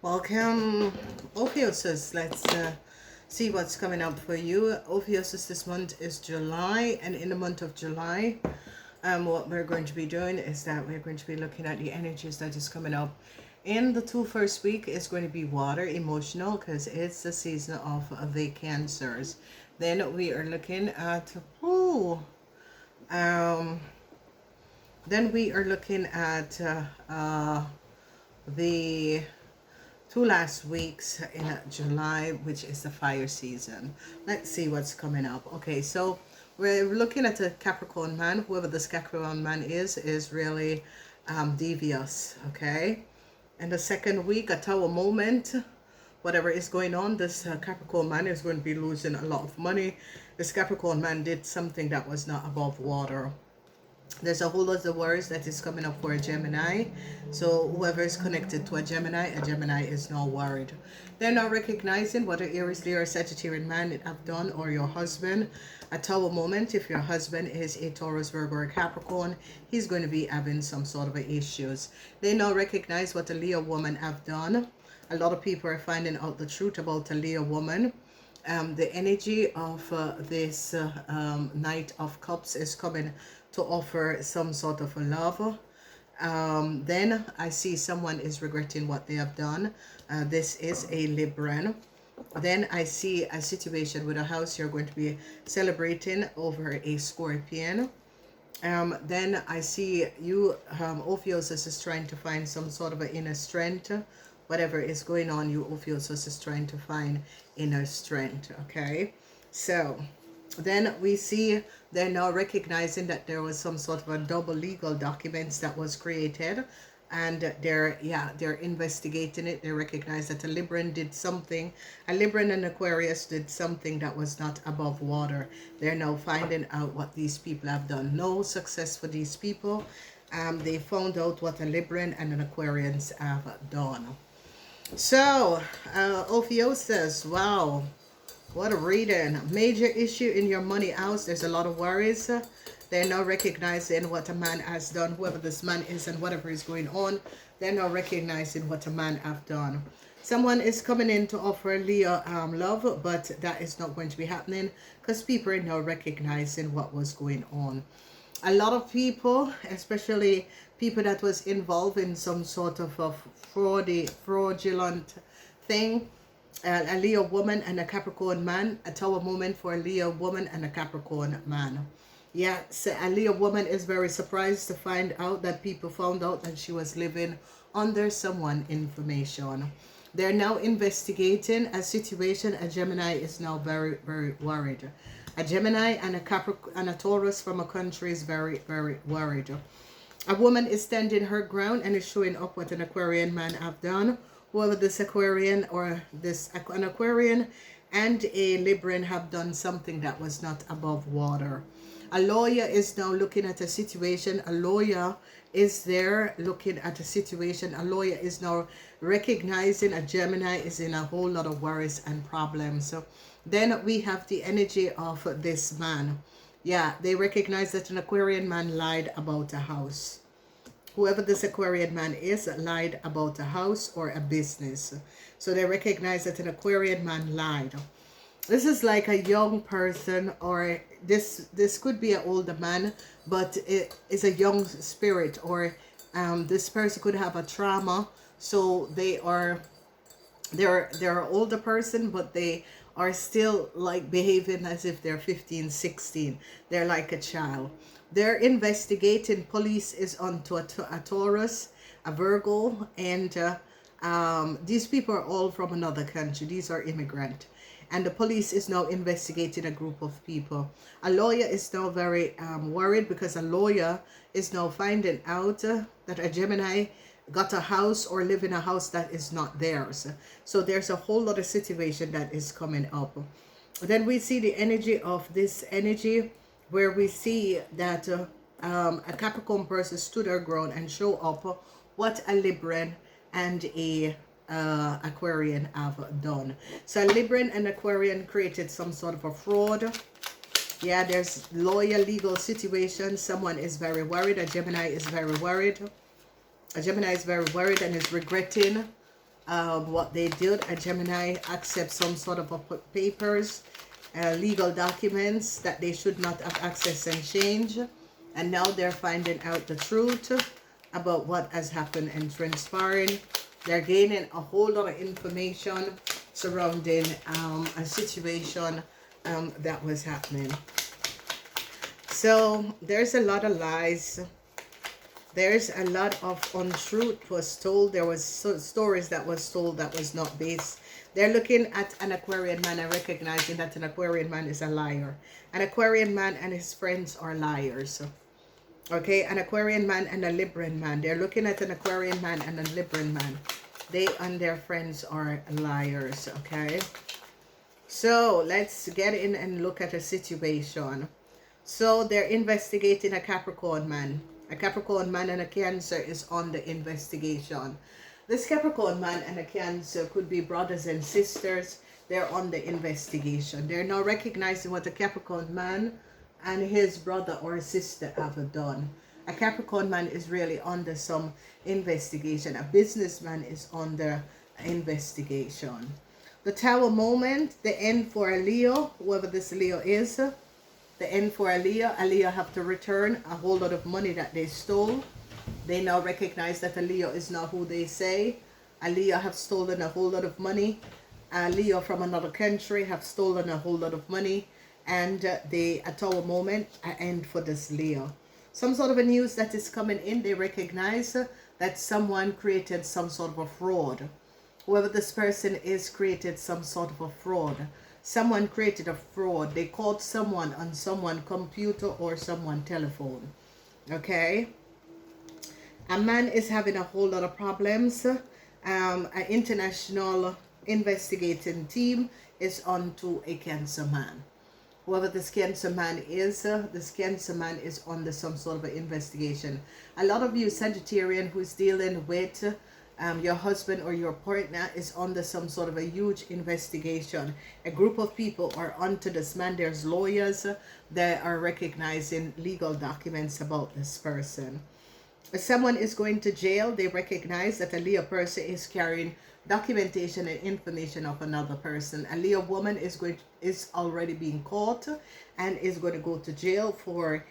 Welcome, Ophiuchus. Let's see what's coming up for you. Ophiuchus, this month is July, and in the month of July, what we're going to be doing is that we're going to be looking at the energies that is coming up. In the first week is going to be water, emotional, because it's the season of the Cancers. Then we are looking at the 2 last weeks in July, which is the fire season. Let's see what's coming up. Okay, so we're looking at a Capricorn man. Whoever this Capricorn man is really devious. Okay, in the second week, a Tower moment, whatever is going on, this Capricorn man is going to be losing a lot of money. This Capricorn man did something that was not above water. There's a whole lot of words that is coming up for a Gemini. So whoever is connected to a Gemini is now worried. They're not recognizing what an Aries, Leo, or Sagittarian man have done, or your husband. A Tower moment, if your husband is a Taurus, Virgo, or Capricorn, he's going to be having some sort of issues. They now recognize what a Leo woman have done. A lot of people are finding out the truth about a Leo woman. The energy of this Knight of Cups is coming to offer some sort of a love. Then I see someone is regretting what they have done. This is a Libran. Then I see a situation with a house you're going to be celebrating over a Scorpion. Then I see you, Ophiuchus, is trying to find some sort of an inner strength. Whatever is going on, you, Ophiuchus, is trying to find inner strength. Okay, so then we see they're now recognizing that there was some sort of a double legal documents that was created, and they're investigating it. They recognize that a Libran did something, a Libran and Aquarius did something that was not above water. They're now finding out what these people have done. No success for these people. They found out what a Libran and an Aquarians have done. So Ophiuchus, wow, what a reading. Major issue in your money house. There's a lot of worries. They're now recognizing what a man has done, whoever this man is and whatever is going on. They're now recognizing what a man have done. Someone is coming in to offer Leo love, but that is not going to be happening because people are now recognizing what was going on. A lot of people, especially people that was involved in some sort of a fraudulent thing, a Leo woman and a Capricorn man, a Tower moment for a Leo woman and a Capricorn man. Yeah, so a Leo woman is very surprised to find out that people found out that she was living under someone information. They're now investigating a situation. A Gemini is now very, very worried. A Gemini and a Capricorn and a Taurus from a country is very, very worried. A woman is standing her ground and is showing up what an Aquarian man have done. Whoever this Aquarian or an Aquarian and a Libran have done something that was not above water. A lawyer is now looking at a situation. A lawyer is there looking at a situation. A lawyer is now recognizing a Gemini is in a whole lot of worries and problems. So then we have the energy of this man. Yeah, they recognize that an Aquarian man lied about a house. Whoever this Aquarian man is lied about a house or a business. So they recognize that an Aquarian man lied. This is like a young person, or this could be an older man, but it is a young spirit, or this person could have a trauma. So they're an older person, but they are still like behaving as if they're 15, 16. They're like a child. They're investigating. Police is onto a Taurus, a Virgo, and these people are all from another country. These are immigrant. And the police is now investigating a group of people. A lawyer is now very worried because a lawyer is now finding out that a Gemini got a house or live in a house that is not theirs. So there's a whole lot of situation that is coming up. Then we see the energy of this energy where we see that a Capricorn person stood her ground and show up what a Libran and a Aquarian have done. So Libran and Aquarian created some sort of a fraud. Yeah, there's lawyer legal situation. Someone is very worried. A Gemini is very worried. A Gemini is very worried and is regretting what they did. A Gemini accepts some sort of papers, legal documents that they should not have access and change. And now they're finding out the truth about what has happened and transpiring. They're gaining a whole lot of information surrounding a situation that was happening. So there's a lot of lies. There's a lot of untruth was told. There was stories that was told that was not based. They're looking at an Aquarian man and recognizing that an Aquarian man is a liar. An Aquarian man and his friends are liars. Okay, an Aquarian man and a Libran man. They're looking at an Aquarian man and a Libran man. They and their friends are liars. Okay, so let's get in and look at a situation. So they're investigating a Capricorn man. A Capricorn man and a Cancer is on the investigation. This Capricorn man and a Cancer could be brothers and sisters. They're on the investigation. They're now recognizing what a Capricorn man and his brother or sister have done. A Capricorn man is really under some investigation. A businessman is under investigation. The Tower moment, the end for a Leo, whoever this Leo is. The end for a Leo have to return a whole lot of money that they stole. They now recognize that a Leo is not who they say. A Leo have stolen a whole lot of money. A Leo from another country have stolen a whole lot of money. And a Tower moment, an end for this Leo. Some sort of a news that is coming in. They recognize that someone created some sort of a fraud. Whoever this person is created some sort of a fraud. Someone created a fraud. They called someone on someone's computer or someone's telephone. Okay. A man is having a whole lot of problems. An international investigating team is on to a Cancer man. Whoever this Cancer man is under some sort of an investigation. A lot of you Sagittarian who's dealing with your husband or your partner is under some sort of a huge investigation. A group of people are onto this man. There's lawyers that are recognizing legal documents about this person. If someone is going to jail, they recognize that a Leo person is carrying documentation and information of another person. A Leo woman is already being caught and is going to go to jail for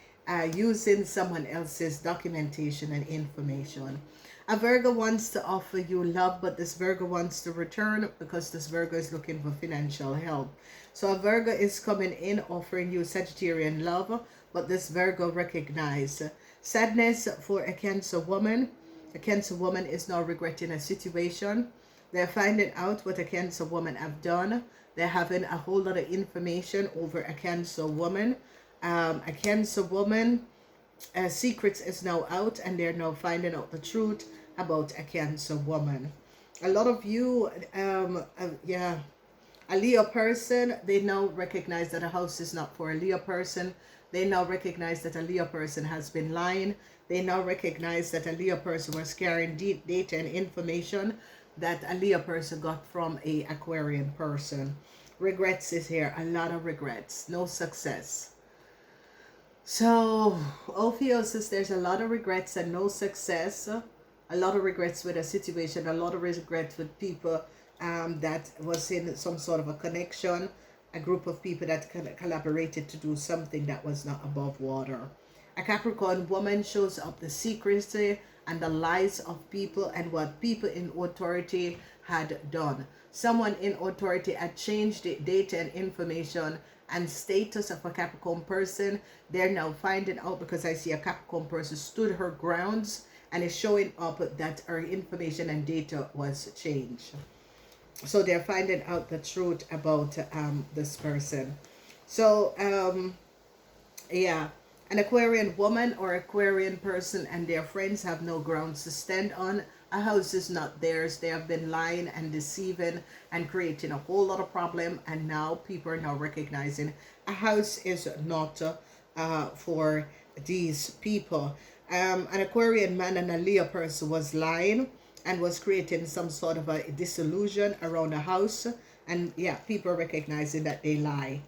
using someone else's documentation and information. A Virgo wants to offer you love, but this Virgo wants to return because this Virgo is looking for financial help. So a Virgo is coming in offering you Sagittarian love, but this Virgo recognize sadness for a Cancer woman. A Cancer woman is now regretting a situation. They're finding out what a Cancer woman have done. They're having a whole lot of information over a Cancer woman. A Cancer woman secrets is now out, and they're now finding out the truth about a Cancer woman. A lot of you, a Leo person, they now recognize that a house is not for a Leo person. They now recognize that a Leo person has been lying. They now recognize that a Leo person was carrying data and information that a Leo person got from a Aquarian person. Regrets is here. A lot of regrets. No success. So, Ophiuchus, there's a lot of regrets and no success. A lot of regrets with a situation. A lot of regrets with people that was in some sort of a connection. A group of people that collaborated to do something that was not above water. A Capricorn woman shows up the secrecy and the lies of people and what people in authority had done. Someone in authority had changed the data and information and status of a Capricorn person. They're now finding out because I see a Capricorn person stood her grounds and is showing up that her information and data was changed. So they're finding out the truth about this person. So an Aquarian woman or Aquarian person and their friends have no grounds to stand on. A house is not theirs. They have been lying and deceiving and creating a whole lot of problem, and now people are now recognizing a house is not for these people. An Aquarian man and a Leo person was lying and was creating some sort of a disillusion around the house, and people recognizing that they lie.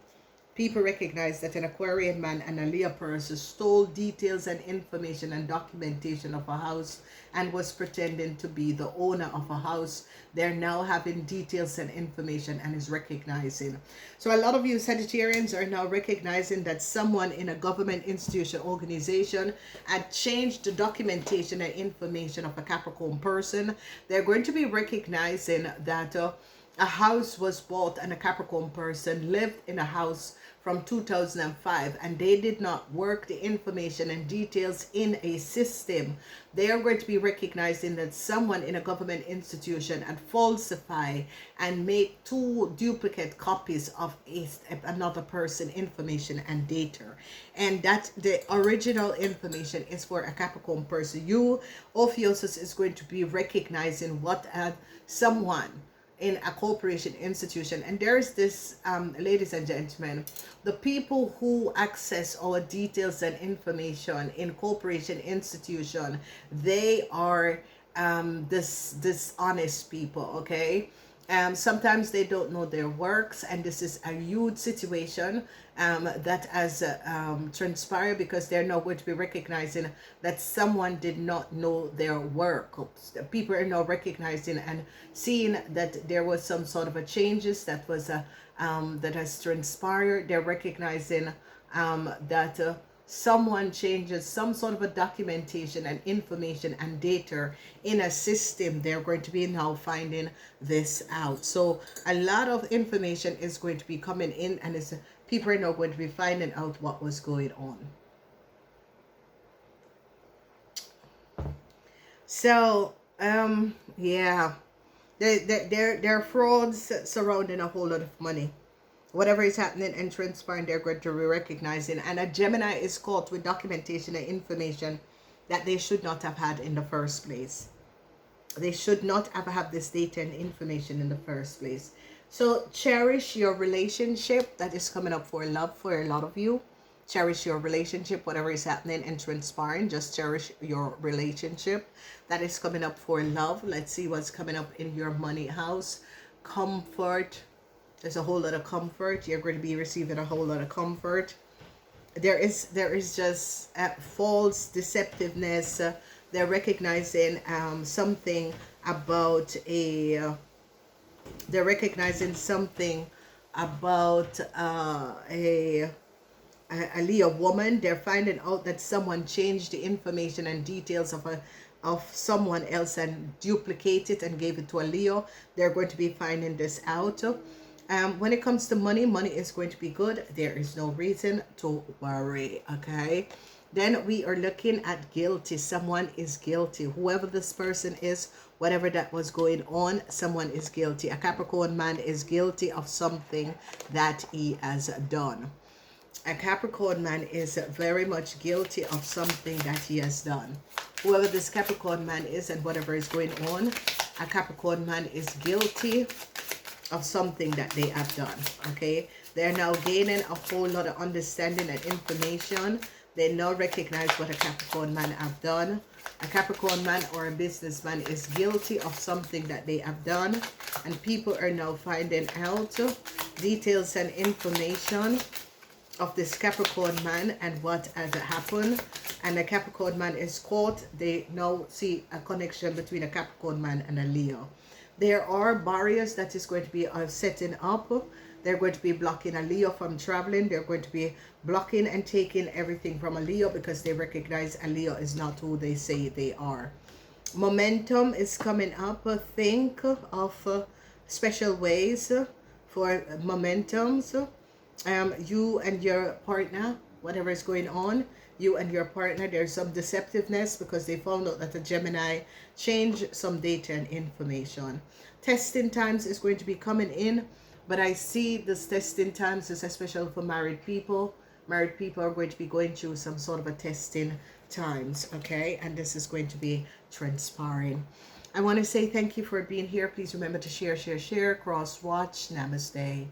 People recognize that an Aquarian man and a Leo person stole details and information and documentation of a house and was pretending to be the owner of a house. They're now having details and information and is recognizing. So a lot of you Sagittarians are now recognizing that someone in a government institution, organization had changed the documentation and information of a Capricorn person. They're going to be recognizing that a house was bought and a Capricorn person lived in a house from 2005 and they did not work the information and details in a system. They are going to be recognizing that someone in a government institution had falsify and make 2 duplicate copies of another person information and data, and that the original information is for a Capricorn person. You, Ophiuchus, is going to be recognizing what someone in a corporation institution. And there's this, ladies and gentlemen, the people who access our details and information in corporation institution, they are dishonest people, okay? Sometimes they don't know their works, and this is a huge situation that has transpired, because they're now going to be recognizing that someone did not know their work. People are now recognizing and seeing that there was some sort of a changes that was that has transpired. They're recognizing that someone changes some sort of a documentation and information and data in a system. They're going to be now finding this out. So a lot of information is going to be coming in, and people are now going to be finding out what was going on. So yeah, there are frauds surrounding a whole lot of money. Whatever is happening and transpiring, they're going to be recognizing. And a Gemini is caught with documentation and information that they should not have had in the first place. They should not have had this data and information in the first place. So cherish your relationship that is coming up for love for a lot of you. Cherish your relationship, whatever is happening and transpiring. Just cherish your relationship that is coming up for love. Let's see what's coming up in your money house. Comfort. There's a whole lot of comfort. You're going to be receiving a whole lot of comfort. There is just false deceptiveness. They're recognizing something about they're recognizing something about a Leo woman. They're finding out that someone changed the information and details of someone else and duplicate it and gave it to a Leo. They're going to be finding this out. When it comes to money, money is going to be good. There is no reason to worry, okay? Then we are looking at guilty. Someone is guilty. Whoever this person is, whatever that was going on, someone is guilty. A Capricorn man is guilty of something that he has done. A Capricorn man is very much guilty of something that he has done. Whoever this Capricorn man is and whatever is going on, a Capricorn man is guilty of something that they have done, okay? They're now gaining a whole lot of understanding and information. They now recognize what a Capricorn man have done. A Capricorn man or a businessman is guilty of something that they have done, and people are now finding out details and information of this Capricorn man and what has happened. And the Capricorn man is caught. They now see a connection between a Capricorn man and a Leo. There are barriers that is going to be setting up. They're going to be blocking a Leo from traveling. They're going to be blocking and taking everything from a Leo because they recognize a Leo is not who they say they are. Momentum is coming up. Think of special ways for momentums. You and your partner, whatever is going on, you and your partner, there's some deceptiveness because they found out that a Gemini changed some data and information. Testing times is going to be coming in, but I see this testing times is especially for married people. Married people are going to be going through some sort of a testing times, okay? And this is going to be transpiring. I want to say thank you for being here. Please remember to share, cross watch. Namaste.